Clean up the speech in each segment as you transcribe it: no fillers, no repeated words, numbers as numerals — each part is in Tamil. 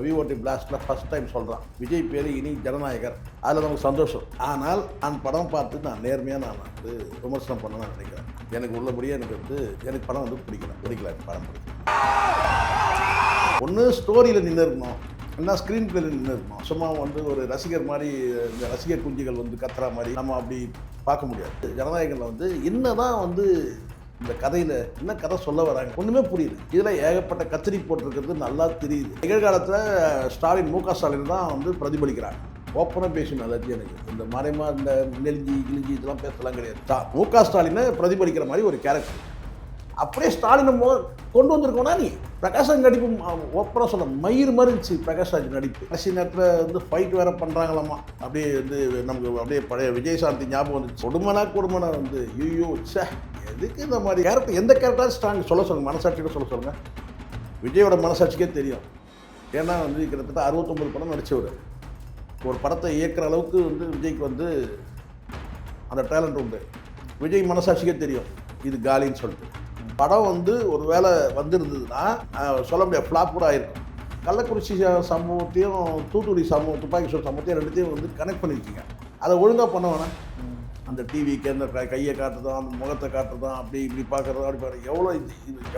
விஓடி பிளாஸ்ட்டில் ஃபஸ்ட் டைம் சொல்கிறான் விஜய் பேர் இனி ஜனநாயகர். அதில் நமக்கு சந்தோஷம். ஆனால் நான் படம் பார்த்து நான் நேர்மையாக நான் வந்து விமர்சனம் பண்ண நான் நினைக்கிறேன். எனக்கு உள்ளபடியே எனக்கு படம் வந்து பிடிக்கல படம் பிடிக்கல. ஒன்று ஸ்டோரியில் நின்று இருக்கணும், இல்லைன்னா ஸ்க்ரீன் பிளேல நின்று இருக்கணும். சும்மா வந்து ஒரு ரசிகர் மாதிரி இந்த ரசிகர் குஞ்சுகள் வந்து கத்துற மாதிரி நம்ம அப்படி பார்க்க முடியாது. ஜனநாயகனில் வந்து என்னதான் வந்து இந்த கதையில் என்ன கதை சொல்ல வராங்க ஒன்றுமே புரியுது. இதில் ஏகப்பட்ட கத்திரி போட்டிருக்கிறது நல்லா தெரியுது. நிகழ்காலத்தில் ஸ்டாலின் ஸ்டாலின் தான் வந்து பிரதிபலிக்கிறாங்க. ஓப்பனாக பேசணும் அலர்ஜி எனக்கு. இந்த மறைமா இந்த நெலிஞ்சி கிழிஞ்சி இதெல்லாம் பேசலாம் கிடையாது. ஸ்டாலினை பிரதிபலிக்கிற மாதிரி ஒரு கேரக்டர். அப்படியே ஸ்டாலினை கொண்டு வந்திருக்கோன்னா நீ பிரகாஷ்ராஜ் நடிப்பு ஓப்பனாக சொல்ல மயிர் மாதிரி இருந்துச்சு. பிரகாஷ்ராஜ் நடிப்பு கடைசி நேரத்தில் வந்து ஃபைட் வேறு பண்ணுறாங்களாம்மா. அப்படியே வந்து நமக்கு அப்படியே பழைய விஜயசாந்தி ஞாபகம் வந்துச்சு. கொடுமனா வந்து ஐயோ சே எதுக்கு இந்த மாதிரி கேரக்டர் எந்த கேரக்டராக ஸ்ட்ராங் சொல்லுங்கள், மனசாட்சியோட சொல்லுங்கள். விஜயோட மனசாட்சிக்கே தெரியும். ஏன்னா வந்து கிட்டத்தட்ட 69 படம் நடித்தவர். ஒரு படத்தை இயக்குற அளவுக்கு வந்து விஜய்க்கு வந்து அந்த டேலண்ட் உண்டு. விஜய் மனசாட்சிக்கே தெரியும் இது காலின்னு சொல்லிட்டு. படம் வந்து ஒரு வேளை வந்திருந்ததுன்னா சொல்ல முடியாது, ஃப்ளாப் கூட ஆகிருக்கும். கள்ளக்குறிச்சி சம்பவத்தையும் தூத்துக்குடி துப்பாக்கி சூடு சம்பவத்தையும் ரெண்டுத்தையும் வந்து கனெக்ட் பண்ணியிருக்கீங்க. அதை ஒழுங்காக பண்ண வேணாம். அந்த டிவிக்கு அந்த கையை காட்டுறதும் அந்த முகத்தை காட்டுறதும் அப்படி இப்படி பார்க்குறதும் அப்படி பார்க்குறது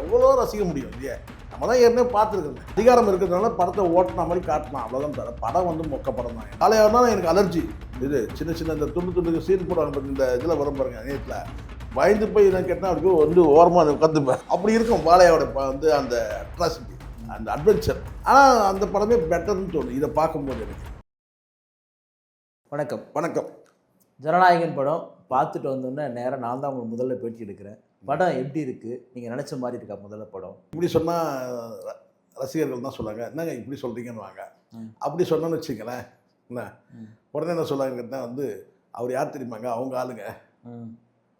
எவ்வளோ ரசிக்க முடியும் இல்லையா? நம்ம தான் ஏற்கனவே பார்த்துருக்கோங்க. அதிகாரம் இருக்கிறதுனால படத்தை ஓட்டின மாதிரி காட்டலாம், அவ்வளோதான். தர படம் வந்து மொக்க படம் தான். காலையானா எனக்கு அலர்ஜி. இது சின்ன இந்த துண்டு சீன் போடுவாங்க இந்த இதில் வரும் பாருங்க நேரத்தில் பயந்து போய் என்ன கேட்டால் அவருக்கு வந்து ஓரமாக உட்காந்துப்பேன். அப்படி இருக்கும் பாலையோட வந்து அந்த அட்ராசிட்டி, அந்த அட்வென்ச்சர். ஆனால் அந்த படமே பெட்டர்னு தோணும் இதை பார்க்கும்போது எனக்கு. வணக்கம். ஜனநாயகன் படம் பார்த்துட்டு வந்தோன்னே நேராக நான் தான் உங்களுக்கு முதல்ல பேட்டி எடுக்கிறேன். படம் எப்படி இருக்குது? நீங்கள் நினச்ச மாதிரி இருக்கா முதல்ல படம்? இப்படி சொன்னால் ரசிகர்கள் தான் சொல்லுவாங்க, என்னங்க இப்படி சொல்கிறீங்கன்னு வாங்க. அப்படி சொன்னோன்னு வச்சுங்களேன், என்ன உடனே என்ன சொல்லுவாங்க கேட்டால் வந்து அவர் யார் தெரியுமாங்க, அவங்க ஆளுங்க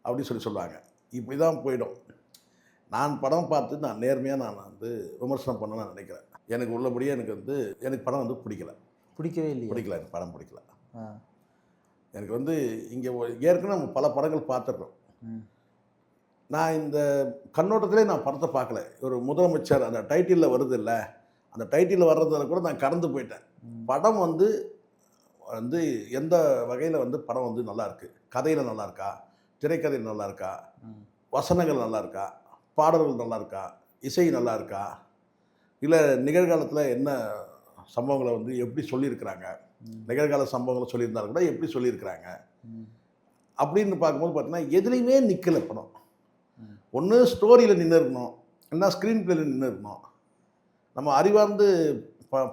அப்படின்னு சொல்லுவாங்க. இப்படி தான் போயிடும். நான் படம் பார்த்து நான் நேர்மையாக நான் வந்து விமர்சனம் பண்ண நான் நினைக்கிறேன். எனக்கு உள்ளபடியே எனக்கு படம் வந்து பிடிக்கவே இல்லை. எனக்கு படம் பிடிக்கல. எனக்கு வந்து இங்கே ஏற்கனவே நம்ம பல படங்கள் பார்த்துருக்கோம். நான் இந்த கண்ணோட்டத்திலே நான் படத்தை பார்க்கல. ஒரு முதலமைச்சர் அந்த டைட்டிலில் வருது இல்லை, அந்த டைட்டிலில் வர்றதில் கூட நான் கடந்து போயிட்டேன். படம் வந்து எந்த வகையில் வந்து படம் வந்து நல்லாயிருக்கு, கதையில் நல்லா இருக்கா, திரைக்கதையில் நல்லா இருக்கா, வசனங்கள் நல்லா இருக்கா, பாடல்கள் நல்லா இருக்கா, இசை நல்லா இருக்கா, இல்லை நிகழ்காலத்தில் என்ன சம்பவங்களை வந்து எப்படி சொல்லியிருக்கிறாங்க, நிகழ்கால சம்பவங்களை சொல்லியிருந்தாலும் கூட எப்படி சொல்லியிருக்கிறாங்க அப்படின்னு பார்க்கும்போது பார்த்தீங்கன்னா எதுலேயுமே நிற்கலை படம். ஒன்று ஸ்டோரியில் நின்று இருக்கணும், இல்லைன்னா ஸ்க்ரீன் பிளேல நின்று இருக்கணும். நம்ம அறிவார்ந்து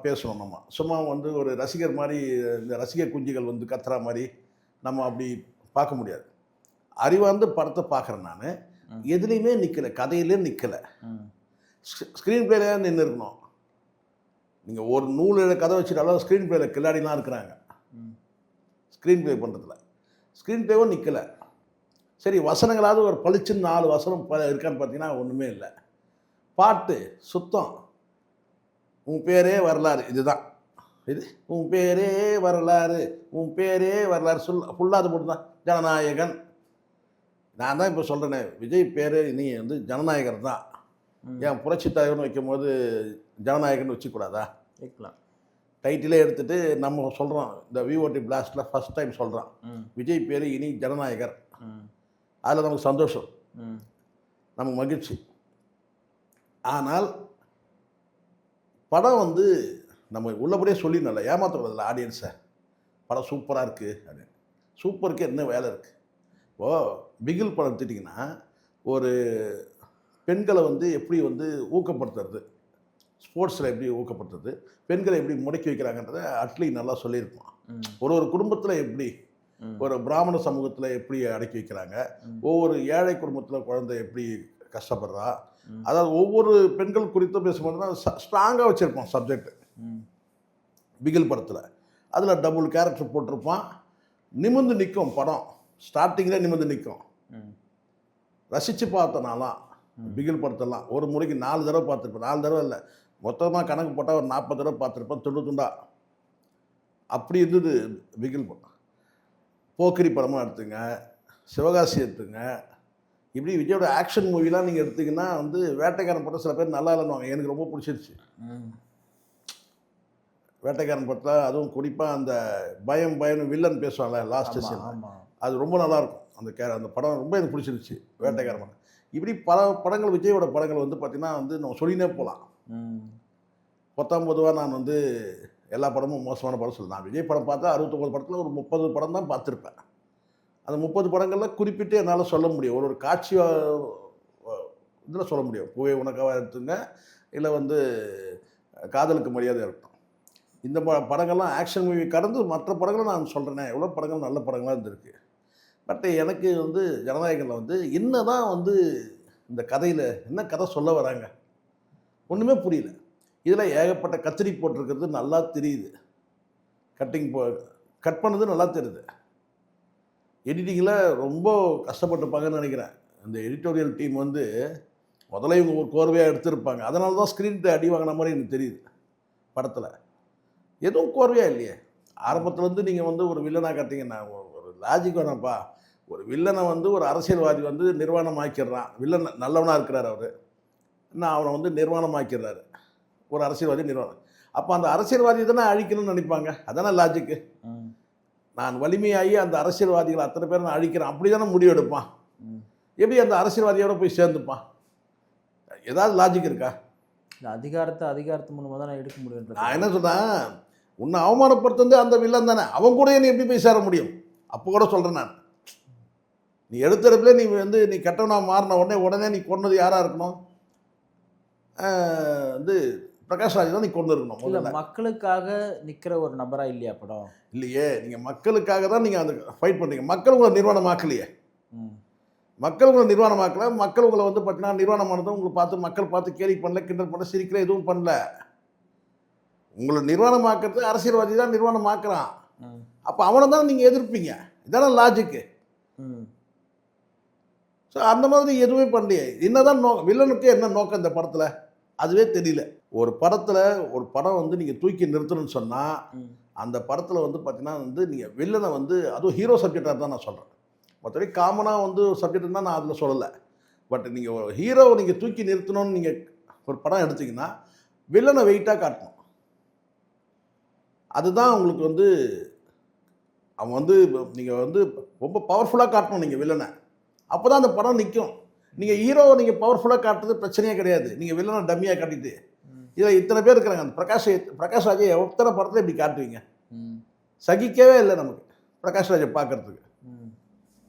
பேசணும். நம்ம சும்மா வந்து ஒரு ரசிகர் மாதிரி இந்த ரசிகர் குஞ்சுகள் வந்து கத்துற மாதிரி நம்ம அப்படி பார்க்க முடியாது. அறிவார்ந்து படத்தை பார்க்குறேன் நான். எதுலேயுமே நிற்கலை, கதையிலே நிற்கலை, ஸ்க்ரீன் பிளேலே நின்று இருக்கணும். நீங்கள் ஒரு நூல் கதை வச்சுட்டாலும் ஸ்க்ரீன் பிளேல கில்லாடிலாம் இருக்கிறாங்க. ஸ்க்ரீன் பிளே பண்ணுறதுல ஸ்க்ரீன் பிளேவும் நிற்கலை. சரி, வசனங்களாவது ஒரு பளிச்சுன்னு 4 வசனம் இருக்கான்னு பார்த்தீங்கன்னா ஒன்றுமே இல்லை. பாட்டு சுத்தம். உன் பேரே வரலாறு, இதுதான் இது. உன் பேரே வரலாறு, உன் பேரே வரலாறு ஃபுல்லாக போட்டு தான் ஜனநாயகன். நான் தான் இப்போ சொல்கிறேனே, விஜய் பேர் நீ வந்து ஜனநாயகர் தான். ஏன் புரட்சி தலைவர்னு வைக்கும் போது ஜனநாயகன் வச்சுக்கூடாதா? வைக்கலாம். டைட்டிலே எடுத்துகிட்டு நம்ம சொல்கிறோம், இந்த விஓடி பிளாஸ்ட்டில் ஃபஸ்ட் டைம் சொல்கிறான் விஜய் பேர் இனி ஜனநாயகர். அதில் நமக்கு சந்தோஷம், நமக்கு மகிழ்ச்சி. ஆனால் படம் வந்து நம்ம உள்ளபடியே சொல்லிடணும்ல, ஏமாற்றக்கூடாதுல்ல ஆடியன்ஸை. படம் சூப்பராக இருக்குது அப்படின்னு. சூப்பருக்கு என்ன வேலை இருக்குது? இப்போது பிகில் படம் எடுத்துட்டிங்கன்னா ஒரு பெண்களை வந்து எப்படி வந்து ஊக்கப்படுத்துறது, ஸ்போர்ட்ஸில் எப்படி ஊக்கப்படுத்துறது, பெண்களை எப்படி முடக்கி வைக்கிறாங்கன்றதை அட்லி நல்லா சொல்லியிருக்கோம். ஒரு குடும்பத்தில் எப்படி, ஒரு பிராமண சமூகத்தில் எப்படி அடக்கி வைக்கிறாங்க, ஒவ்வொரு ஏழை குடும்பத்தில் குழந்தை எப்படி கஷ்டப்படுறா, அதாவது ஒவ்வொரு பெண்கள் குறித்தும் பேசும்போது தான் ஸ்ட்ராங்காக வச்சுருப்போம் சப்ஜெக்ட். பிகில் படத்தில் அதில் டபுள் கேரக்டர் போட்டிருப்பான். நிமிர்ந்து நிற்கும் படம், ஸ்டார்டிங்கில் நிமிர்ந்து நிற்கும். ரசித்து பார்த்தனாலாம் பிகில் படத்தெல்லாம் ஒரு முறைக்கு 4 தடவை பார்த்துருப்பேன். 4 தடவை இல்லை, மொத்தமாக கணக்கு போட்டால் ஒரு 40 தடவை பார்த்துருப்பேன், துண்டா. அப்படி இருந்தது பிகில் படம். போக்கிரி படமாக எடுத்துங்க, சிவகாசி எடுத்துங்க, இப்படி விஜயோட ஆக்ஷன் மூவிலாம் நீங்கள் எடுத்திங்கன்னா வந்து வேட்டைக்காரன் படம் சில பேர் நல்லா இல்லைன்னுவாங்க. எனக்கு ரொம்ப பிடிச்சிருச்சு. வேட்டைக்காரன் படத்தில் அதுவும் குறிப்பாக அந்த பயம்னு வில்லன் பேசுவாங்கல்ல லாஸ்ட் ஆமா சீன், ஆமா. அது ரொம்ப நல்லாயிருக்கும். அந்த படம் ரொம்ப எனக்கு பிடிச்சிருந்துச்சு, வேட்டைக்காரன் படம். இப்படி பல படங்கள், விஜயோட படங்கள் வந்து பார்த்திங்கன்னா வந்து நம்ம சொல்லினே போகலாம். பொதுவாக நான் வந்து எல்லா படமும் மோசமான படம் சொல்லலாம். நான் விஜய் படம் பார்த்தா 69 படத்தில் ஒரு 30 படம் தான் பார்த்துருப்பேன். அந்த 30 படங்களில் குறிப்பிட்டு என்னால் சொல்ல முடியும். ஒரு காட்சி இதில் சொல்ல முடியும். பூவே உனக்காக எடுத்துங்க, இல்லை வந்து காதலுக்கு மரியாதை இருக்கட்டும். இந்த படங்கள்லாம் ஆக்ஷன் மூவி கடந்து மற்ற படங்களும் நான் சொல்கிறேனே, எவ்வளோ படங்கள் நல்ல படங்களாக இருந்திருக்கு. பட் எனக்கு வந்து ஜனநாயகனில் வந்து என்ன தான் வந்து இந்த கதையில் என்ன கதை சொல்ல வராங்க ஒன்றுமே புரியல. இதில் ஏகப்பட்ட கத்திரி போட்டிருக்கிறது நல்லா தெரியுது. கட் பண்ணது நல்லா தெரியுது. எடிட்டிங்கில் ரொம்ப கஷ்டப்பட்டுருப்பாங்கன்னு நினைக்கிறேன். இந்த எடிட்டோரியல் டீம் வந்து முதல்ல இவங்க ஒரு கோர்வையாக எடுத்திருப்பாங்க. அதனால தான் ஸ்க்ரீன் அடி வாங்கின மாதிரி எனக்கு தெரியுது. படத்தில் எதுவும் கோர்வையாக இல்லையே. ஆரம்பத்துலேருந்து நீங்கள் வந்து ஒரு வில்லனாக காட்டிங்கன்னா ஒரு லாஜிக் வேணாம்ப்பா. ஒரு வில்லனை வந்து ஒரு அரசியல்வாதி வந்து நிர்வாணமாக்கிடுறான். வில்லன் நல்லவனாக இருக்கிறார் அவர். நான் அவனை வந்து நிர்வாணமாக்கிடுறாரு ஒரு அரசியல்வாதி நிர்வாணம். அப்போ அந்த அரசியல்வாதி தானே அழிக்கணும்னு நினைப்பாங்க. அதானே லாஜிக்கு. நான் வலிமையாகி அந்த அரசியல்வாதிகளை அத்தனை பேர் நான் அழிக்கிறேன் அப்படி தானே முடிவு எடுப்பான். எப்படி அந்த அரசியல்வாதியோட போய் சேர்ந்துப்பான்? ஏதாவது லாஜிக் இருக்கா? அதிகாரத்து மூலமாக தான் எடுக்க முடியும். நான் என்ன சொன்னேன், உன்னை அவமானப்படுத்துறது அந்த வில்லன் தானே, அவன் கூட நீ எப்படி போய் சேர முடியும்? அப்போ கூட சொல்கிறேன் நான், நீ எடுத்தடுப்புல நீ வந்து நீ கெட்டவனா மாறின உடனே நீ கொண்டது யாராக இருக்கணும்? வந்து பிரகாஷ் ராஜ் தான் நீ கொண்டு இருக்கணும். இல்லை, மக்களுக்காக நிற்கிற ஒரு நபரா இல்லையா படம்? இல்லையே, நீங்கள் மக்களுக்காக தான் நீங்கள் அந்த ஃபைட் பண்ணுறீங்க. மக்கள் உங்களை நிர்வாணமாக்கலையே. மக்கள் உங்களை நிர்வாணமாக்கல. மக்கள் உங்களை வந்து பார்த்தீங்கன்னா நிர்வாணமானதும் உங்களை பார்த்து மக்கள் பார்த்து கேலி பண்ணல, கிண்டல் பண்ணல, சிரிக்கல, எதுவும் பண்ணல. உங்களை நிர்வாணமாக்குறது அரசியல்வாதி தான் நிர்வாணமாக்குறான். அப்போ அவனை தான் நீங்கள் எதிர்ப்பீங்க. இதான லாஜிக்கு. ஸோ அந்த மாதிரி எதுவுமே பண்ணலையே. என்னதான் வில்லனுக்கு என்ன நோக்கம் இந்த படத்தில் அதுவே தெரியல. ஒரு படம் வந்து நீங்கள் தூக்கி நிறுத்தணும்னு சொன்னால் அந்த படத்தில் வந்து பார்த்தீங்கன்னா வந்து நீங்கள் வில்லனை வந்து அதுவும் ஹீரோ சப்ஜெக்டாக தான் நான் சொல்கிறேன். மற்றபடி காமனாக வந்து ஒரு சப்ஜெக்ட் தான் நான் அதில் சொல்லலை. பட் நீங்கள் ஒரு ஹீரோவை நீங்கள் தூக்கி நிறுத்தணும்னு நீங்கள் ஒரு படம் எடுத்திங்கன்னா வில்லனை வெயிட்டாக காட்டணும். அதுதான் உங்களுக்கு வந்து அவன் வந்து நீங்கள் வந்து ரொம்ப பவர்ஃபுல்லாக காட்டணும் நீங்கள் வில்லனை. அப்போ தான் அந்த படம் நிற்கும். நீங்கள் ஹீரோவை நீங்கள் பவர்ஃபுல்லாக காட்டுறது பிரச்சனையே கிடையாது. நீங்கள் வில்லனை டம்மியாக காட்டிட்டு இதில் இத்தனை பேர் இருக்கிறாங்க. அந்த பிரகாஷ் ராஜை எத்தனை படத்தில் இப்படி காட்டுவீங்க? சகிக்கவே இல்லை நமக்கு பிரகாஷ் ராஜை பார்க்குறதுக்கு.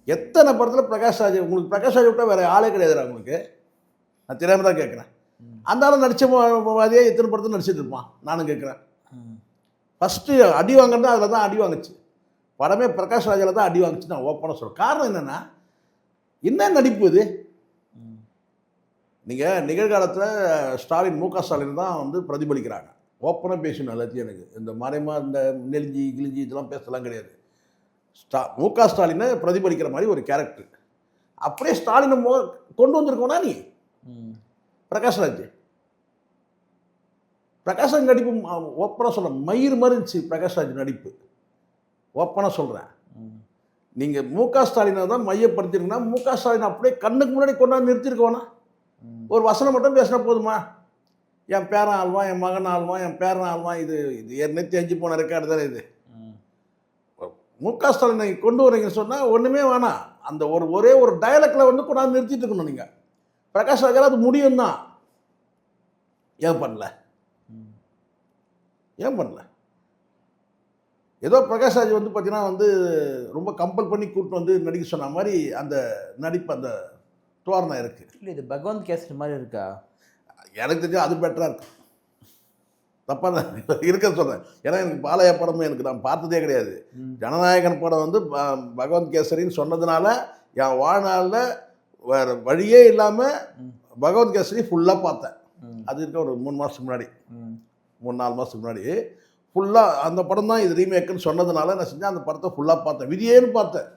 எத்தனை படத்தில் பிரகாஷ் ராஜ், உங்களுக்கு பிரகாஷ் ராஜை விட்டால் வேறு ஆளே கிடையாதுடா உங்களுக்கு. நான் தெரியாமல் தான் கேட்குறேன். அந்த ஆள் நடித்த மாதிரியே எத்தனை படத்தில் நடிச்சிட்டு இருப்பான் நானும் கேட்குறேன். ஃபஸ்ட்டு அடி வாங்கினது அதில் தான் அடி வாங்குச்சு. படமே பிரகாஷ் ராஜில் தான் அடி வாங்குச்சு நான் ஓப்பனாக சொல்கிறேன். காரணம் என்னென்னா, என்ன நடிப்பு இது? நீங்கள் நிகழ்காலத்தில் ஸ்டாலின், மு க ஸ்டாலின் தான் வந்து பிரதிபலிக்கிறாங்க. ஓப்பனாக பேசணும் எல்லாத்தையும். எனக்கு இந்த மறைமா இந்த நெலிஞ்சி கிழிஞ்சி இதெல்லாம் பேசலாம் கிடையாது. மு க ஸ்டாலினை பிரதிபலிக்கிற மாதிரி ஒரு கேரக்டர். அப்படியே ஸ்டாலினை கொண்டு வந்திருக்கோனா நீ பிரகாஷ் ராஜ் நடிப்பு ஓப்பனாக சொல்கிறேன், மயிர் மாதிரி இருந்துச்சு பிரகாஷ் ராஜ் நடிப்பு. ஓப்பனாக சொல்கிறேன். நீங்கள் மு க ஸ்டாலினை தான் மையப்படுத்திருக்கீங்கன்னா மு க ஸ்டாலின் அப்படியே கண்ணுக்கு முன்னாடி கொண்டாந்து நிறுத்திருக்கோனா? ஒரு வசனம் மட்டும் பேசினா போதுமா? என் பேரன் ஆள்வான், என் மகன் ஆள்வான், என் பேரன் ஆள்வான். இது ஏற்கனவே தெரிஞ்சு போன ரெக்கார்டு தானே இது. மு க ஸ்டாலினை கொண்டு வரீங்கன்னு சொன்னால் ஒன்றுமே வேணாம். அந்த ஒரே ஒரு டயலாக்ல வந்து கொண்டாந்து நிறுத்திட்டு இருக்கணும். நீங்கள் பிரகாஷ் ராஜால் அது முடியும் தான். ஏன் பண்ணல? ஏதோ பிரகாஷ் ராஜ் வந்து பார்த்தீங்கன்னா வந்து ரொம்ப கம்பல் பண்ணி கூப்பிட்டு வந்து நடிக்க சொன்ன மாதிரி அந்த நடிப்பு, அந்த தோரணம் இருக்குது. இல்லை, இது பகவந்த் கேசரி மாதிரி இருக்கா? எனக்கு தெரிஞ்சு அது பெட்டராக இருக்கு. தப்பாக தான் இருக்க சொல்கிறேன். ஏன்னா எனக்கு பாலையா படமும் எனக்கு நான் பார்த்ததே கிடையாது. ஜனநாயகன் படம் வந்து பகவந்த் கேசரின்னு சொன்னதுனால என் வாழ்நாளில் வேறு வழியே இல்லாமல் பகவந்த் கேசரி ஃபுல்லாக பார்த்தேன். அது இருக்க ஒரு 3 மாதத்துக்கு முன்னாடி, 3-4 மாதத்துக்கு முன்னாடி ஃபுல்லாக அந்த படம் தான் இது ரீமேக்குன்னு சொன்னதுனால நான் செஞ்சேன். அந்த படத்தை ஃபுல்லாக பார்த்தேன். விதியேன்னு பார்த்தேன்.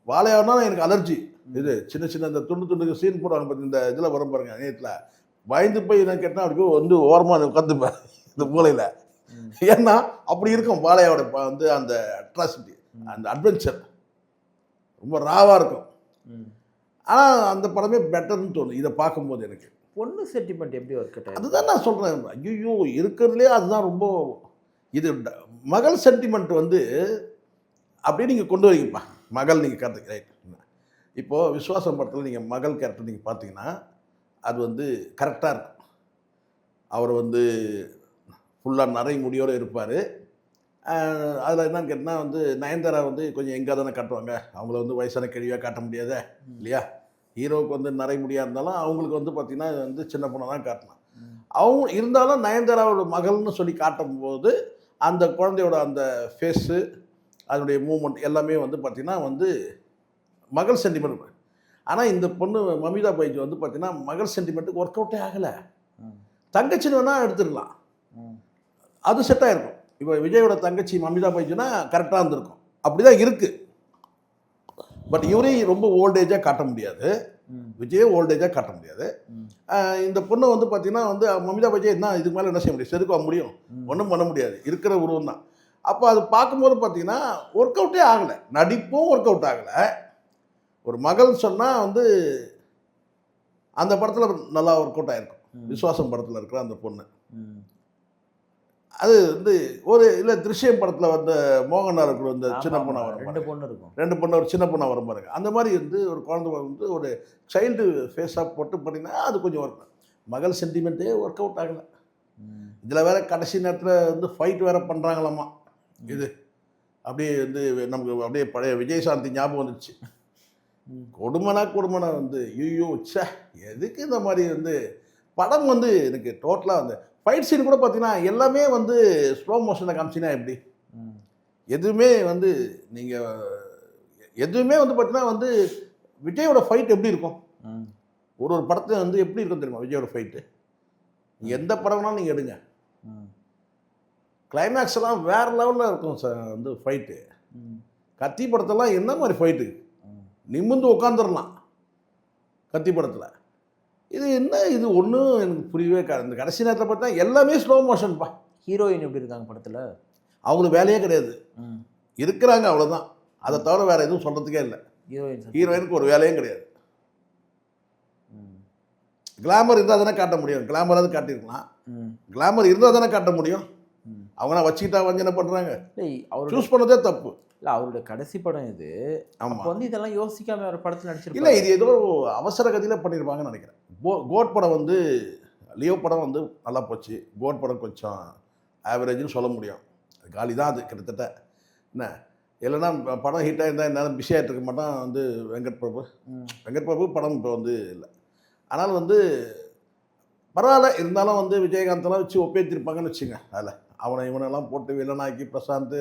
வாழையானா எனக்கு அலர்ஜி. இது சின்ன இந்த துண்டுக்கு சீன் போடுவாங்க பார்த்து, இந்த இதில் வரும் பாருங்க நேரத்தில் பயந்து போய் நான் கேட்டேன். அப்படி வந்து ஓரமாக உட்காந்துப்பேன் இந்த மூலையில். ஏன்னா அப்படி இருக்கும் பாலையாவோட வந்து அந்த அட்ராசிட்டி, அந்த அட்வென்ச்சர் ரொம்ப ராவாக இருக்கும். ஆனால் அந்த படமே பெட்டர்னு தோணும் இதை பார்க்கும்போது. எனக்கு பொண்ணு சென்டிமெண்ட் எப்படி ஒர்க் அவுட்? அதுதான் நான் சொல்கிறேன். ஐயோ இருக்கிறதுலே அதுதான் ரொம்ப இது மகள் சென்டிமெண்ட் வந்து அப்படியே நீங்கள் கொண்டு வரீங்கப்பா. மகள் நீங்கள் கருத்து ரைட். இப்போது விஸ்வாசம் படத்தில் நீங்கள் மகள் கேரக்டர் நீங்கள் பார்த்தீங்கன்னா அது வந்து கரெக்டாக இருக்கும். அவர் வந்து ஃபுல்லாக நரை முடியோடு இருப்பார். அதில் என்னன்னு கேட்டால் வந்து நயன்தாரா வந்து கொஞ்சம் எங்கே தானே காட்டுவாங்க, அவங்கள வந்து வயசான கேள்வியாக காட்ட முடியாத இல்லையா. ஹீரோவுக்கு வந்து நரை முடியாக இருந்தாலும் அவங்களுக்கு வந்து பார்த்திங்கன்னா வந்து சின்ன பொண்ணை தான் காட்டணும். அவங்க இருந்தாலும் நயன்தாராவோட மகள்னு சொல்லி காட்டும்போது அந்த குழந்தையோட அந்த ஃபேஸு அதனுடைய மூமெண்ட் எல்லாமே வந்து பார்த்திங்கன்னா வந்து மகள் சென்டிமெண்ட். ஆனால் இந்த பொண்ணு மமிதா பைஜு வந்து பார்த்திங்கன்னா மகள் சென்டிமெண்ட்டுக்கு ஒர்க் அவுட்டே ஆகலை. தங்கச்சின்னு வேணால் எடுத்துக்கலாம், அது செட் ஆகிருக்கும். இப்போ விஜயோட தங்கச்சி மமிதா பைஜுனா கரெக்டாக இருந்திருக்கும். அப்படி தான் இருக்குது. பட் இவரையும் ரொம்ப ஓல்டேஜாக காட்ட முடியாது, விஜயே ஓல்டேஜாக காட்ட முடியாது. இந்த பொண்ணை வந்து பார்த்திங்கன்னா வந்து மமிதா பைஜே என்ன இதுக்கு மேலே என்ன செய்ய முடியும், செதுக்க முடியும், ஒன்றும் பண்ண முடியாது, இருக்கிற உருவம் தான். அப்போ அது பார்க்கும்போது பார்த்திங்கன்னா ஒர்க் அவுட்டே ஆகலை, நடிப்பும் ஒர்க் அவுட் ஆகலை. ஒரு மகள் சொன்னால் வந்து அந்த படத்தில் நல்லா ஒர்க் அவுட் ஆகிருக்கும். விஸ்வாசம் படத்தில் இருக்கிற அந்த பொண்ணு அது வந்து ஒரு இல்லை திருஷ்யம் படத்தில் வந்த மோகன்லால் இருக்கிற அந்த சின்ன பொண்ணாக வரும், 2 பொண்ணு இருக்கும், 2 பொண்ணு ஒரு சின்ன பொண்ணாக வரும் பாருங்க. அந்த மாதிரி வந்து ஒரு குழந்தை வந்து ஒரு சைல்டு ஃபேஸாக போட்டு பண்ணிங்கன்னா அது கொஞ்சம் ஒர்க். மகள் சென்டிமெண்ட்டே ஒர்க் அவுட் ஆகலை. இதில் வேற கடைசி நேரத்தில் வந்து ஃபைட் வேறு பண்ணுறாங்களாம்மா. இது அப்படியே வந்து நமக்கு அப்படியே பழைய விஜயசாந்தி ஞாபகம் வந்துடுச்சு. கொடுமனா வந்து ஐயோ சே எதுக்கு இந்த மாதிரி வந்து படம் வந்து எனக்கு டோட்டலாக வந்து ஃபைட் சீன் கூட பார்த்தீங்கன்னா எல்லாமே வந்து ஸ்லோ மோஷனில் காமிச்சிங்கன்னா எப்படி, எதுவுமே வந்து நீங்கள் எதுவுமே வந்து பார்த்தீங்கன்னா வந்து விஜயோட ஃபைட் எப்படி இருக்கும், ஒரு படத்தை வந்து எப்படி இருக்கும் தெரியுமா விஜயோட ஃபைட்டு. எந்த படம் வேணாலும் நீங்கள் எடுங்க, கிளைமேக்ஸ் எல்லாம் வேறு லெவலில் இருக்கும் சார். வந்து ஃபைட்டு கத்தி படத்தெல்லாம் என்ன மாதிரி ஃபைட்டு, நிமிர்ந்து உட்காந்துடலாம் கத்தி படத்தில். இது என்ன இது ஒன்றும் எனக்கு புரியவே இந்த கடைசி நேரத்தில் பார்த்தா எல்லாமே ஸ்லோ மோஷன்ப்பா. ஹீரோயின் எப்படி இருக்காங்க படத்தில், அவங்களுக்கு வேலையே கிடையாது, இருக்கிறாங்க அவ்வளோதான், அதை தவிர வேறு எதுவும் சொல்கிறதுக்கே இல்லை. ஹீரோயினுக்கு ஒரு வேலையும் கிடையாது. கிளாமர் இருந்தால் தானே காட்ட முடியும், கிளாமராவது காட்டியிருக்கலாம், கிளாமர் இருந்தால் தானே காட்ட முடியும். அவங்களாம் வச்சுக்கிட்டா வஞ்சனை பண்ணுறாங்க, அவர் சூஸ் பண்ணதே தப்பு. இல்லை அவருடைய கடைசி படம் இது. ஆமாம், வந்து இதெல்லாம் யோசிக்காம ஒரு படத்தில் நடிச்சிருக்கோம். இல்லை இது ஏதோ அவசர கதியில் பண்ணியிருப்பாங்கன்னு நினைக்கிறேன். கோட் படம் வந்து லியோ படம் வந்து நல்லா போச்சு, கோட் படம் கொஞ்சம் ஆவரேஜ்னு சொல்ல முடியும், காலி தான் அது கிட்டத்தட்ட. என்ன இல்லைன்னா படம் ஹிட்டாக இருந்தால் என்னால் பிஸியாகிட்டு இருக்க மாட்டான் வந்து வெங்கட் பிரபு படம் இப்போ வந்து இல்லை. ஆனால் வந்து பரவாயில்ல, இருந்தாலும் வந்து விஜயகாந்தெல்லாம் வச்சு ஒப்பேற்றிருப்பாங்கன்னு வச்சுங்க. அதில் அவனை இவனெல்லாம் போட்டு வில்லனாக்கி பிரசாந்த்,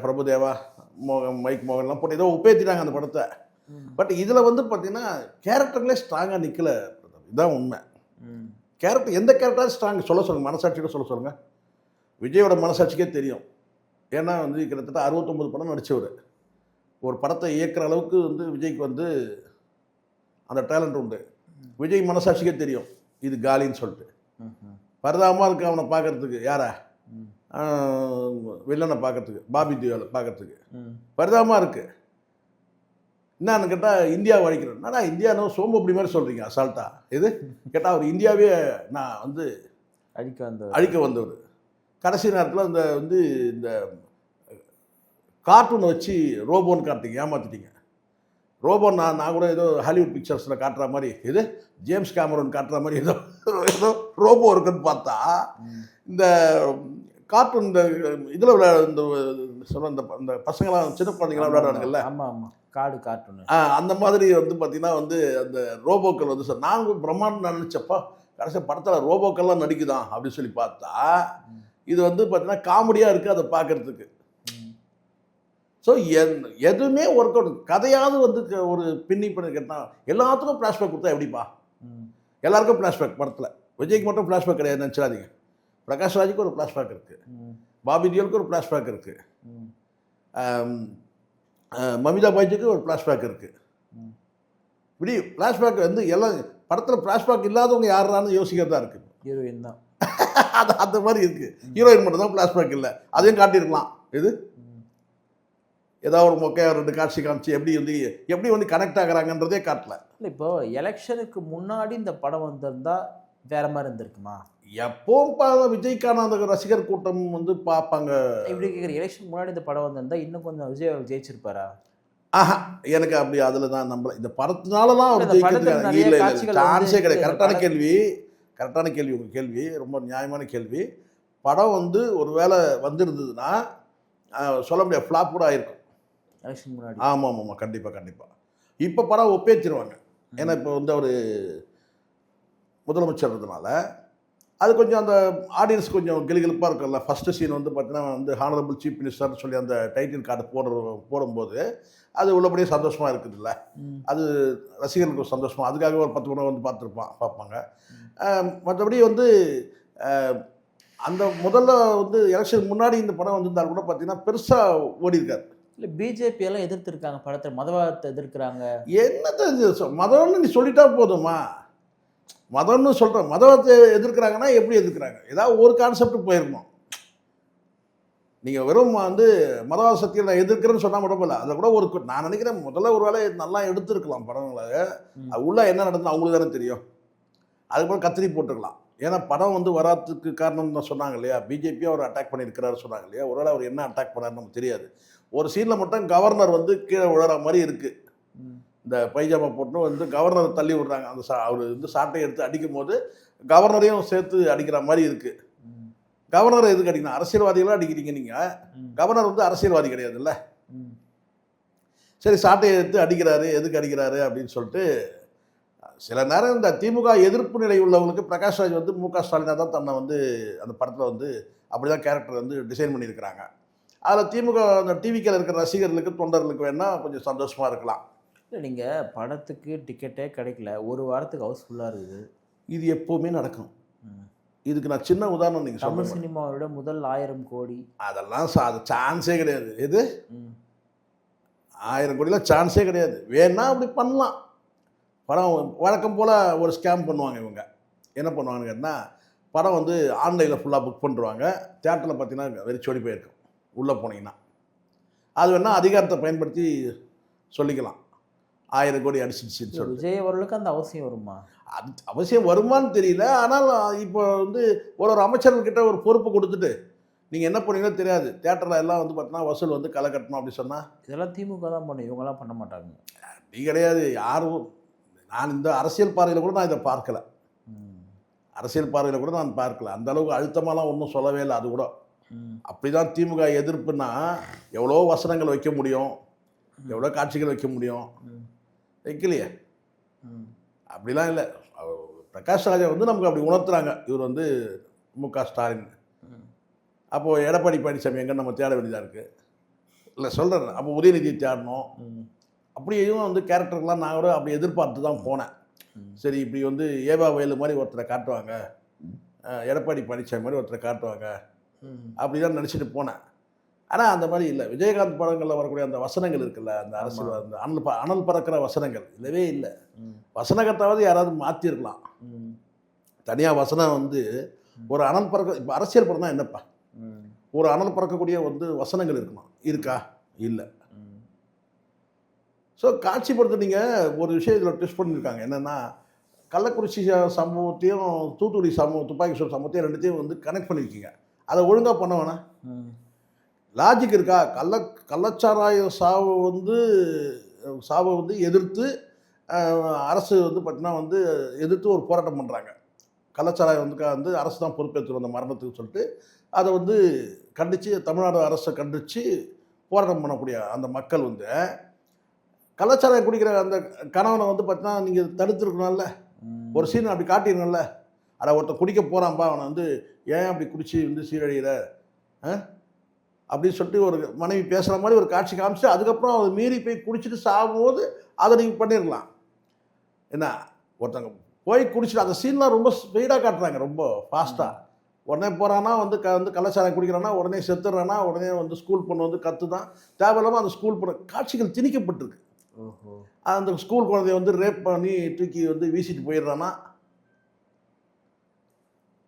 பிரபுதேவா, மைக் மோகன்லாம் போட்டு ஏதோ ஒப்பேற்றிட்டாங்க அந்த படத்தை. பட் இதில் வந்து பார்த்தீங்கன்னா கேரக்டர்களே ஸ்ட்ராங்காக நிற்கலை, இதுதான் உண்மை. கேரக்டர் எந்த கேரக்டராக ஸ்ட்ராங் சொல்ல சொல்லுங்கள், மனசாட்சியோட சொல்ல சொல்லுங்கள். விஜயோட மனசாட்சிக்கே தெரியும். ஏன்னா வந்து கிட்டத்தட்ட 69 படம் நடித்தவர், ஒரு படத்தை இயக்குற அளவுக்கு வந்து விஜய்க்கு வந்து அந்த டேலண்ட் உண்டு. விஜய் மனசாட்சிக்கே தெரியும் இது காலின்னு சொல்லிட்டு. பரிதாபமாக இருக்குது அவனை பார்க்குறதுக்கு, யாரா வில்லனை பார்க்குறதுக்கு, பாபி தியோலை பார்க்குறதுக்கு பரிதாபமாக இருக்குது. என்னன்னு கேட்டால் இந்தியா அழிக்கிறேன், என்னடா இந்தியானோ சோம்பு அப்படி மாதிரி சொல்கிறீங்க அசால்ட்டா. இது கேட்டால் அவர் இந்தியாவே நான் வந்து அழிக்க வந்தவர். கடைசி நேரத்தில் இந்த வந்து இந்த கார்ட்டூனை வச்சு ரோபோன்னு காட்டுறீங்க, ஏமாற்றிட்டீங்க. ரோபோ நான் கூட ஏதோ ஹாலிவுட் பிக்சர்ஸில் காட்டுற மாதிரி, இது ஜேம்ஸ் கேமரன் காட்டுற மாதிரி ஏதோ ரோபோ இருக்குன்னு பார்த்தா இந்த கார்ட்டூன் இந்த இதில் விளையாட இந்த சொல்ல இந்த பசங்களாம் சின்ன குழந்தைங்களாம் விளையாடுவாங்கல்ல, ஆமாம் காடு கார்ட்டூன், அந்த மாதிரி வந்து பார்த்தீங்கன்னா வந்து அந்த ரோபோக்கள் வந்து சார் நாங்கள் பிரம்மாண்டம் நினச்சப்பா கடைசி படத்தில் ரோபோக்கள்லாம் நடிக்குதான் அப்படின்னு சொல்லி பார்த்தா இது வந்து பார்த்தீங்கன்னா காமெடியாக இருக்குது அதை பார்க்குறதுக்கு. ஸோ எதுவுமே ஒர்க் அவுட், கதையாவது வந்து ஒரு பின்னி பண்ணி கேட்டால் எல்லாத்துக்கும் ஃப்ளாஷ்பேக் கொடுத்தா எப்படிப்பா, எல்லாருக்கும் ஃப்ளாஷ்பேக் படத்தில். விஜய்க்கு மட்டும் ஃப்ளாஷ்பேக் கிடையாது நினச்சிடாதீங்க, பிரகாஷ் ராஜுக்கு ஒரு ஃப்ளாஷ்பேக் இருக்குது, பாபி தியோலுக்கு ஒரு ஃப்ளாஷ்பேக் இருக்குது, மமிதா பைஜுக்கு ஒரு ஃப்ளாஷ்பேக் இருக்குது. இப்படி ஃப்ளாஷ்பேக் வந்து எல்லாம் படத்தில் ஃப்ளாஷ்பேக் இல்லாதவங்க யாரான்னு யோசிக்கிறதா இருக்குது. ஹீரோயின் தான் அது அந்த மாதிரி இருக்குது. ஹீரோயின் மட்டும் தான் ஃப்ளாஷ்பேக் இல்லை, அதையும் காட்டியிருக்கலாம். இது ஏதாவது ஒரு மொக்கையாக 2 காட்சி காமிச்சு எப்படி வந்து கனெக்ட் ஆகுறாங்கன்றதே காட்டல. இல்லை இப்போ எலெக்ஷனுக்கு முன்னாடி இந்த படம் வந்திருந்தா வேற மாதிரி இருந்திருக்குமா? எப்பவும் விஜய்க்கான அந்த ரசிகர் கூட்டம் வந்து பார்ப்பாங்க. இப்படி கேட்குற எலெக்ஷன் முன்னாடி இந்த படம் வந்திருந்தா இன்னும் கொஞ்சம் விஜய் அவர்கள் ஜெயிச்சிருப்பாரா? ஆஹா, எனக்கு அப்படி அதில் தான் நம்பல. இந்த படத்தினால தான் அவர் இந்த படத்துல ஜெயிக்கிறதுக்கு நிறைய இல்லை, காட்சிகள் சான்ஸே கிடையாது. இந்த கரெக்டான படம் கேள்வி, கரெக்டான கேள்வி உங்கள் கேள்வி, ரொம்ப நியாயமான கேள்வி. படம் வந்து ஒரு வேளை வந்திருந்ததுன்னா சொல்ல முடியாது, ஃப்ளாப் கூட ஆயிருக்கும் எலெக்ஷன் முன்னாடி. ஆமாம் ஆமாம், கண்டிப்பாக கண்டிப்பாக. இப்போ படம் ஒப்பேச்சிருவாங்க. ஏன்னா இப்போ வந்து அவர் முதலமைச்சர்ன்றதுனால அது கொஞ்சம் அந்த ஆடியன்ஸ் கொஞ்சம் கிளுகிளுப்பாக இருக்கும்ல. ஃபஸ்ட்டு சீன் வந்து பார்த்தீங்கன்னா வந்து ஹானரபிள் சீஃப் மினிஸ்டர்னு சொல்லி அந்த டைட்டில் கார்டு போடும்போது அது உள்ளபடியே சந்தோஷமாக இருக்குதுல்ல, அது ரசிகர்களுக்கு ஒரு சந்தோஷமாக, அதுக்காக ஒரு 10 முறை வந்து பார்ப்பாங்க. மற்றபடி வந்து அந்த முதல்ல வந்து எலெக்ஷன் முன்னாடி இந்த படம் வந்திருந்தால் கூட பார்த்தீங்கன்னா பெருசாக ஓடி இருக்காது. இல்லை பிஜேபி எல்லாம் எதிர்த்துருக்காங்க படத்தை, மதவாதத்தை எதிர்க்கிறாங்க. என்னது மதம்னு நீ சொல்லிட்டா போதுமா? மதம்னு சொல்கிறேன், மதத்தை எதிர்க்கிறாங்கன்னா எப்படி எதிர்க்கிறாங்க? ஏதாவது ஒரு கான்செப்ட் போயிருக்கணும். நீங்கள் வெறும் வந்து மதவாத சக்தியை நான் எதிர்க்கிறேன்னு சொன்னால் மட்டும் இல்லை, அதில் கூட ஒரு நான் நினைக்கிறேன் முதல்ல ஒரு வேளை நல்லா எடுத்துருக்கலாம் படங்களை. அது உள்ள என்ன நடந்தது அவங்களுக்கு தானே தெரியும். அதுக்கப்புறம் கத்திரி போட்டுருக்கலாம். ஏன்னா படம் வந்து வராதுக்கு காரணம் தான் சொன்னாங்க இல்லையா, பிஜேபியாக அவர் அட்டாக் பண்ணியிருக்கிறாரு சொன்னாங்க இல்லையா. ஒருவேளை அவர் என்ன அட்டாக் பண்ணாருன்னு நமக்கு தெரியாது. ஒரு சீனில் மட்டும் கவர்னர் வந்து கீழே விழுற மாதிரி இருக்குது. இந்த பைஜாமா போட்டு வந்து கவர்னரை தள்ளி விடுறாங்க. அந்த அவர் வந்து சாட்டை எடுத்து அடிக்கும் போது கவர்னரையும் சேர்த்து அடிக்கிற மாதிரி இருக்குது. கவர்னரை எதுக்கு அடிக்கணும்? அரசியல்வாதிகளாக அடிக்கிறீங்க நீங்கள். கவர்னர் வந்து அரசியல்வாதி கிடையாதுல்ல. சரி, சாட்டையை எடுத்து அடிக்கிறாரு, எதுக்கு அடிக்கிறாரு அப்படின்னு சொல்லிட்டு சில நேரம் இந்த திமுக எதிர்ப்பு நிலை உள்ளவங்களுக்கு பிரகாஷ் ராஜ் வந்து மு.க. ஸ்டாலினாக தான் தன்னை வந்து அந்த படத்தில் வந்து அப்படி தான் கேரக்டர் வந்து டிசைன் பண்ணியிருக்கிறாங்க. அதில் திமுக அந்த டிவிக்கில் இருக்கிற ரசிகர்களுக்கு தொண்டர்களுக்கு வேணால் கொஞ்சம் சந்தோஷமாக இருக்கலாம். இல்லை நீங்கள் படத்துக்கு டிக்கெட்டே கிடைக்கல, ஒரு வாரத்துக்கு ஹவுஸ்ஃபுல்லாக இருக்குது. இது எப்போவுமே நடக்கும். இதுக்கு நான் சின்ன உதாரணம் நீங்கள் தமிழ் சினிமாவோட முதல் 1000 கோடி அதெல்லாம் அது சான்ஸே கிடையாது. எது 1000 கோடிலாம் சான்ஸே கிடையாது. வேணா அப்படி பண்ணலாம். படம் வழக்கம் போல் ஒரு ஸ்கேம் பண்ணுவாங்க இவங்க. என்ன பண்ணுவாங்கன்னு கேட்டால், படம் வந்து ஆன்லைனில் ஃபுல்லாக புக் பண்ணுறாங்க. தியேட்டரில் பார்த்தீங்கன்னா வெறிச்சோடி போயிருக்கும் உள்ளே போனீங்கன்னா. அது வேணால் அதிகாரத்தை பயன்படுத்தி சொல்லிக்கலாம் 1000 கோடி அடிச்சிடுச்சின்னு சொல்லி. விஜய் அவர்களுக்கு அந்த அவசியம் வருமா? அது அவசியம் வருமானு தெரியல. ஆனால் இப்போ வந்து ஒரு அமைச்சர்கிட்ட ஒரு பொறுப்பு கொடுத்துட்டு நீங்கள் என்ன பண்ணீங்களோ தெரியாது, தியேட்டரில் எல்லாம் வந்து பார்த்தீங்கன்னா வசூல் வந்து களை கட்டணும் அப்படி சொன்னால் இதெல்லாம் திமுக தான் பண்ணும், இவங்கெல்லாம் பண்ண மாட்டாங்க. நீ கிடையாது யாரும். நான் இந்த அரசியல் பார்வையில் கூட நான் இதை பார்க்கலை. அரசியல் பார்வையில் கூட நான் பார்க்கல. அந்த அளவுக்கு அழுத்தமாலாம் ஒன்றும் சொல்லவே இல்லை. அது கூட அப்படி தான் திமுக எதிர்ப்புன்னா எவ்வளோ வசனங்கள் வைக்க முடியும், எவ்வளோ காட்சிகள் வைக்க முடியும், வைக்கலையே. அப்படிலாம் இல்லை. பிரகாஷ் ராஜை வந்து நமக்கு அப்படி உணர்த்துறாங்க, இவர் வந்து மு.க. ஸ்டாலின். அப்போது எடப்பாடி பழனிசாமி எங்கே நம்ம தேட வேண்டியதாக இருக்குது. இல்லை சொல்கிறேன், அப்போ உதயநிதியை தேடணும். அப்படியும் வந்து கேரக்டருக்கெலாம் நான் கூட அப்படி எதிர்பார்த்து தான் போனேன். சரி, இப்படி வந்து ஏவா வயலு மாதிரி ஒருத்தரை காட்டுவாங்க, எடப்பாடி பழனிசாமி மாதிரி ஒருத்தரை காட்டுவாங்க, அப்படி தான் நினச்சிட்டு போனேன். ஆனால் அந்த மாதிரி இல்லை. விஜயகாந்த் படங்களில் வரக்கூடிய அந்த வசனங்கள் இருக்குல்ல, அந்த அரசியல் அந்த அனல் பறக்கிற வசனங்கள் இல்லவே இல்லை. வசனகத்தாவது யாராவது மாற்றிருக்கலாம். தனியாக வசனம் வந்து ஒரு அனல் பறக்க, இப்போ அரசியல் படம் தான் என்னப்பா, ஒரு அனல் பறக்கக்கூடிய வந்து வசனங்கள் இருக்கணும், இருக்கா? இல்லை. ஸோ காட்சிப்படுத்த நீங்கள் ஒரு விஷயத்தில் ட்விஸ்ட் பண்ணியிருக்காங்க. என்னென்னா, கள்ளக்குறிச்சி சம்பவத்தையும் தூத்துக்குடி துப்பாக்கி சூடு சம்பவத்தையும் ரெண்டுத்தையும் வந்து கனெக்ட் பண்ணியிருக்கீங்க. அதை ஒழுங்காக பண்ண வேணாம். லாஜிக் இருக்கா? கள்ளச்சாராய சாவை வந்து எதிர்த்து அரசு வந்து பார்த்தீங்கன்னா வந்து எதிர்த்து ஒரு போராட்டம் பண்ணுறாங்க. கள்ளச்சாராயம் வந்து அரசு தான் பொறுப்பேற்று அந்த மரணத்துக்கு சொல்லிட்டு அதை வந்து கண்டித்து தமிழ்நாடு அரசை கண்டித்து போராட்டம் பண்ணக்கூடிய அந்த மக்கள் வந்து கள்ளச்சாராயம் குடிக்கிற அந்த கணவனை வந்து பார்த்தீங்கன்னா நீங்கள் தடுத்துருக்கணும்ல. ஒரு சீன் அப்படி காட்டிடணும்ல. அதை ஒருத்தன் குடிக்க போகிறான்பா, அவனை வந்து ஏன் அப்படி குடிச்சு வந்து சீரழிகிற அப்படின்னு சொல்லிட்டு ஒரு மனைவி பேசுகிற மாதிரி ஒரு காட்சி காமிச்சு அதுக்கப்புறம் அதை மீறி போய் குடிச்சிட்டு சாகும்போது அதை நீங்கள் பண்ணிடலாம். என்ன, ஒருத்தங்க போய் குடிச்சிட்டு அந்த சீன்லாம் ரொம்ப ஸ்பீடாக காட்டுறாங்க, ரொம்ப ஃபாஸ்ட்டாக. உடனே போகிறான்னா வந்து கள்ளச்சாராயம் குடிக்கிறான்னா உடனே செத்துடுறான்னா உடனே வந்து ஸ்கூல் பொண்ணு வந்து கற்று தான் தேவையில்லாமல் அந்த ஸ்கூல் பொண்ணு காட்சிகள் திணிக்கப்பட்டிருக்கு. அந்த ஸ்கூல் குழந்தைய வந்து ரேப் பண்ணி தூக்கி வந்து வீசிட்டு போயிடுறான்னா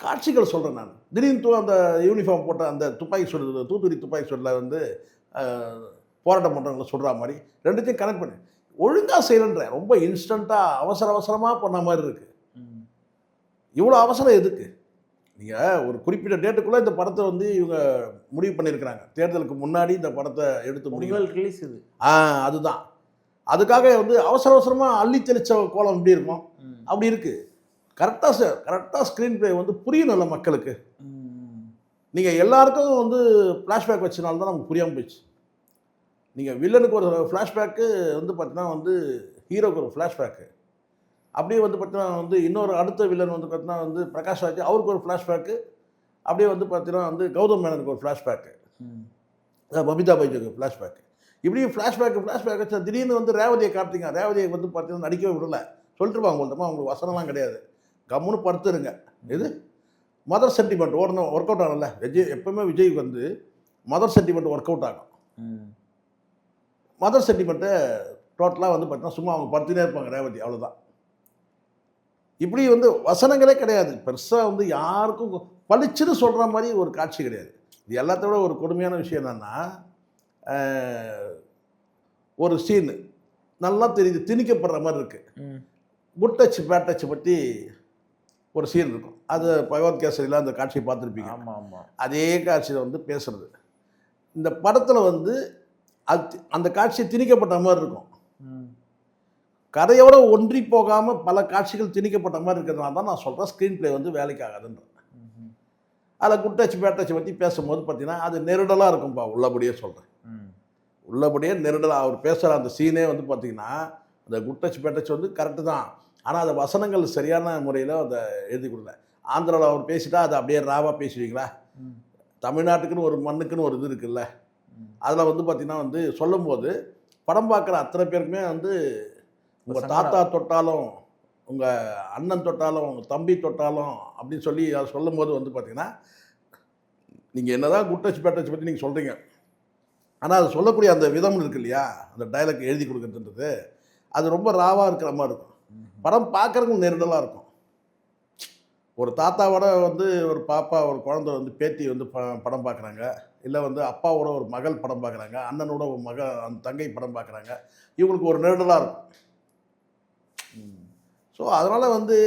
காட்சிகள் சொல்கிறேன் நான். திடீர்னு அந்த யூனிஃபார்ம் போட்ட அந்த துப்பாக்கி சூடு, தூத்துக்குடி துப்பாக்கி சூடில் வந்து போராட்டம் பண்ணுறவங்களை சொல்கிற மாதிரி ரெண்டுத்தையும் கனெக்ட் பண்ணி ஒழுங்காக செய்யலன்றேன். ரொம்ப இன்ஸ்டண்ட்டாக அவசரமாக பண்ண மாதிரி இருக்குது. இவ்வளோ அவசரம் எதுக்கு? நீங்கள் ஒரு குறிப்பிட்ட டேட்டுக்குள்ளே இந்த படத்தை வந்து இவங்க முடிவு பண்ணியிருக்கிறாங்க. தேர்தலுக்கு முன்னாடி இந்த படத்தை எடுத்து முடியும். முதல் ரிலீஸ் இது. அதுதான். அதுக்காக வந்து அவசர அவசரமாக அள்ளி தெளிச்ச கோலம் எப்படி இருக்கும் அப்படி இருக்குது. கரெக்டாக ஸ்க்ரீன் ப்ளே வந்து புரியணும்ல மக்களுக்கு. நீங்கள் எல்லாருக்கும் வந்து ஃப்ளாஷ்பேக் வச்சனால தான் நமக்கு புரியாமல் போயிடுச்சு. நீங்கள் வில்லனுக்கு ஒரு ஃப்ளாஷ்பேக்கு வந்து பார்த்தீங்கன்னா வந்து ஹீரோக்கு ஒரு ஃப்ளாஷ்பேக்கு, அப்படியே வந்து பார்த்தீங்கன்னா வந்து இன்னொரு அடுத்த வில்லன் வந்து பார்த்தீங்கன்னா வந்து பிரகாஷ் ராஜ், அவருக்கு ஒரு ஃப்ளாஷ்பேக்கு, அப்படியே வந்து பார்த்தீங்கன்னா வந்து கௌதம் மேனனுக்கு ஒரு ஃப்ளாஷ்பேக்கு, பபிதா பைஜுக்கு ஃப்ளாஷ்பேக்கு, இப்படி ஃப்ளாஷ்பேக் வச்சு திடீர்னு வந்து ரேவதியை காட்டுறீங்க. ரேவதியை வந்து பார்த்தீங்கன்னா நடிக்கவே விடல. சொல்லிட்டுருப்பாங்க உங்களுக்கு வசனம்லாம் கிடையாது, கம்முன்னு படுத்துருங்க. இது மதர் சென்டிமெண்ட் ஒர்க் அவுட் ஆகல. எப்பவுமே விஜய்க்கு வந்து மதர் சென்டிமெண்ட் ஒர்க் அவுட் ஆகும். மதர் சென்டிமெண்ட்டை டோட்டலாக வந்து பார்த்தீங்கன்னா சும்மா அவங்க படுத்துனே இருப்பாங்க ரேவதி, அவ்வளோதான். இப்படி வந்து வசனங்களே கிடையாது. பெருசாக வந்து யாருக்கும் பளிச்சுன்னு சொல்கிற மாதிரி ஒரு காட்சி கிடையாது. இது எல்லாத்தோட ஒரு கொடுமையான விஷயம் என்னென்னா, ஒரு சீனு நல்லா தெரியுது திணிக்கப்படுற மாதிரி இருக்குது. குட் டச் பேட் டச் பற்றி ஒரு சீன் இருக்கும். அது பகவத் கேசரியில் அந்த காட்சியை பார்த்துருப்பீங்க. ஆமாம் ஆமாம். அதே காட்சியில் வந்து பேசுகிறது. இந்த படத்தில் வந்து அது அந்த காட்சி திணிக்கப்பட்ட மாதிரி இருக்கும். கதையோடு ஒன்றி போகாமல் பல காட்சிகள் திணிக்கப்பட்ட மாதிரி இருக்கிறதுனால தான் நான் சொல்கிறேன் ஸ்க்ரீன் ப்ளே வந்து வேலைக்கு ஆகாதுன்றேன். அதில் குட் டச் பேட் டச் பற்றி பேசும்போது பார்த்தீங்கன்னா அது நெருடலாக இருக்கும்பா. உள்ளபடியே சொல்கிறேன், உள்ளபடியே நெருடலாக அவர் பேசுகிற அந்த சீனே வந்து பார்த்திங்கன்னா அந்த குட் டச் பேட் டச் வந்து கரெக்டு தான். ஆனால் அந்த வசனங்கள் சரியான முறையில் அதை எழுதி கொடுக்கல. ஆந்திராவில் அவர் பேசிட்டா அதை அப்படியே ராவாக பேசுவீங்களா? தமிழ்நாட்டுக்குன்னு ஒரு மண்ணுக்குன்னு ஒரு இது இருக்குல்ல, அதில் வந்து பார்த்திங்கன்னா வந்து சொல்லும்போது படம் பார்க்குற அத்தனை பேருக்குமே வந்து உங்கள் தாத்தா தொட்டாலும் உங்கள் அண்ணன் தொட்டாலும் உங்கள் தம்பி தொட்டாலும் அப்படின்னு சொல்லி அதை சொல்லும்போது வந்து பார்த்திங்கன்னா நீங்கள் என்ன தான் குட் டச் பேட் டச் பற்றி நீங்கள் சொல்கிறீங்க, ஆனால் அது சொல்லக்கூடிய அந்த விதம் இருக்கு இல்லையா, அந்த டைலாக் எழுதி கொடுக்குறதுன்றது அது ரொம்ப ராவாக இருக்கிற மாதிரி இருக்கும். படம் பார்க்குறவங்க நெருடலாக இருக்கும். ஒரு தாத்தாவோட வந்து ஒரு பாப்பா ஒரு குழந்தை வந்து பேத்தி வந்து படம் பார்க்குறாங்க, இல்லை வந்து அப்பாவோட ஒரு மகள் படம் பார்க்குறாங்க, அண்ணனோட ஒரு அந்த தங்கை படம் பார்க்குறாங்க, இவங்களுக்கு ஒரு நெருடலாக இருக்கும். ஸோ அதனால் வந்து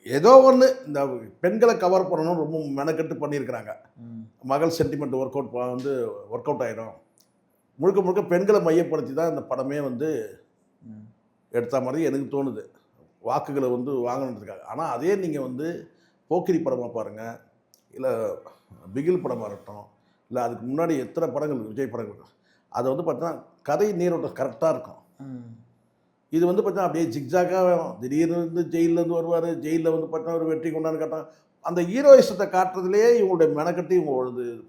ஏதோ ஒன்று இந்த பெண்களை கவர் பண்ணணும்னு ரொம்ப மெனக்கெட்டு பண்ணியிருக்கிறாங்க. மகள் சென்டிமெண்ட் ஒர்க் அவுட் ஆகிடும். முழுக்க முழுக்க பெண்களை மையப்படுத்தி தான் இந்த படமே வந்து எடுத்த மாதிரி எனக்கு தோணுது, வாக்குகளை வந்து வாங்கணுன்றதுக்காக. ஆனால் அதே நீங்கள் வந்து போக்கிரி படமாக பாருங்கள், இல்லை பிகில் படமாக இருக்கட்டும், இல்லை அதுக்கு முன்னாடி எத்தனை படங்கள் விஜய் படங்கள், அதை வந்து பார்த்தீங்கன்னா கதை நீரோட்டம் கரெக்டாக இருக்கும். இது வந்து பார்த்தீங்கன்னா அப்படியே ஜிக்ஜாக்காக வேணும். திடீர்னு வந்து ஜெயிலேருந்து வருவார், ஜெயிலில் வந்து பார்த்தீங்கன்னா ஒரு வெற்றி கொண்டாந்து காட்டான். அந்த ஹீரோயிசத்தை காட்டுறதுலேயே இவங்களுடைய மெனக்கட்டி இவங்க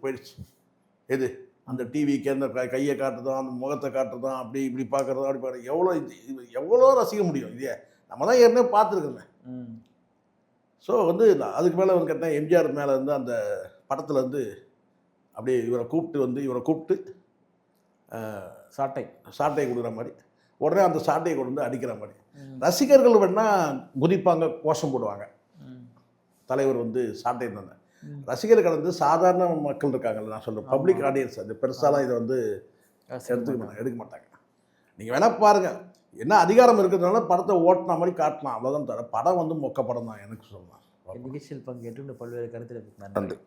போயிடுச்சு. எது அந்த டிவிக்கு அந்த கையை காட்டுறதும் அந்த முகத்தை காட்டுறதும் அப்படி இப்படி பார்க்குறதும் அப்படி பார்க்குறது எவ்வளோ ரசிக்க முடியும்? இதே நம்ம தான் ஏற்கனவே பார்த்துருக்கோமே. ஸோ வந்து அதுக்கு மேலே வந்து கேட்டால் எம்ஜிஆர் மேலே வந்து அந்த படத்தில் வந்து அப்படியே இவரை கூப்பிட்டு சாட்டை கொடுக்குற மாதிரி, உடனே அந்த சாட்டையை கொண்டு வந்து அடிக்கிற மாதிரி ரசிகர்கள் வேணால் குதிப்பாங்க, கோஷம் போடுவாங்க. தலைவர் வந்து சாட்டை இருந்தாங்க. ரசிகர்கள் வந்து சாதாரண மக்கள் இருக்காங்கல்ல, நான் சொல்கிறேன் பப்ளிக் ஆடியன்ஸ், அது பெருசாலாம் இதை வந்து எடுக்க மாட்டாங்க. நீங்கள் வேணால் பாருங்கள், என்ன அதிகாரம் இருக்கிறதுனால படத்தை ஓட்டின மாதிரி காட்டலாம், அவ்வளோதான். தவிர படம் வந்து மொக்க படம் தான் எனக்கு சொல்லலாம். நிகழ்ச்சியில் பங்கேற்று பல்வேறு கருத்தில் நன்றி.